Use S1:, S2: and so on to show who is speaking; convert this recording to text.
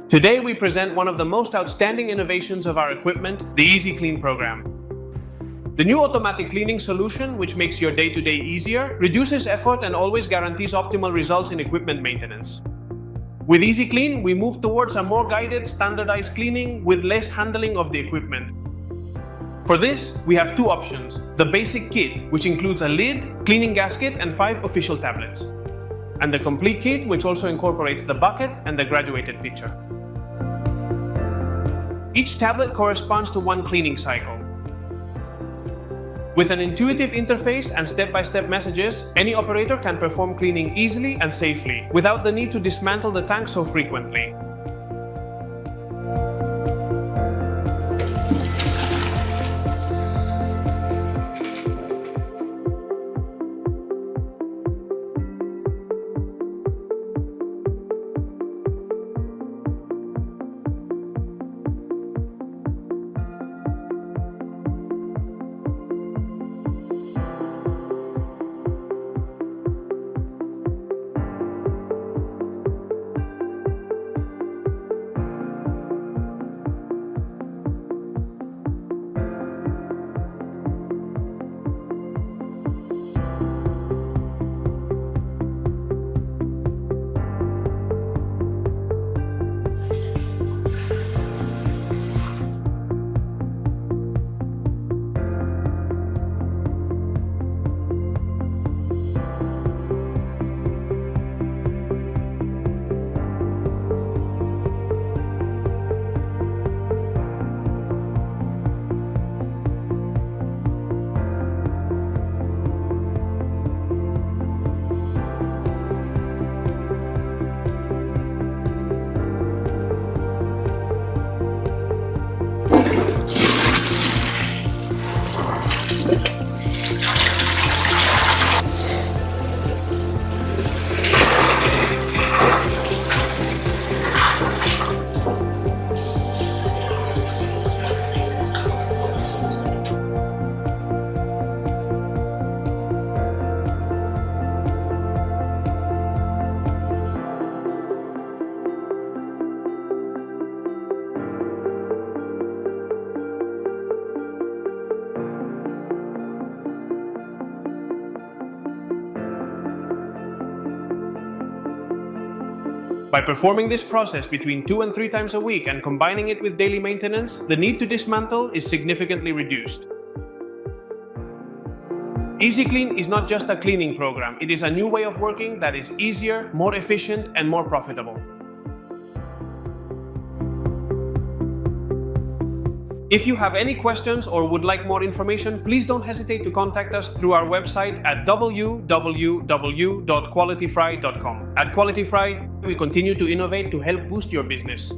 S1: Today we present one of the most outstanding innovations of our equipment, the EasyQlean program. The new automatic cleaning solution, which makes your day-to-day easier, reduces effort and always guarantees optimal results in equipment maintenance. With EasyQlean, we move towards a more guided, standardized cleaning with less handling of the equipment. For this, we have two options: the basic kit, which includes a lid, cleaning gasket, and 5 official tablets, and the complete kit, which also incorporates the bucket and the graduated pitcher. Each tablet corresponds to one cleaning cycle. With an intuitive interface and step-by-step messages, any operator can perform cleaning easily and safely, without the need to dismantle the tank so frequently. By performing this process between 2 and 3 times a week and combining it with daily maintenance, the need to dismantle is significantly reduced. EasyQlean is not just a cleaning program, it is a new way of working that is easier, more efficient, and more profitable. If you have any questions or would like more information, please don't hesitate to contact us through our website at www.QualityFry.com. At QualityFry, we continue to innovate to help boost your business.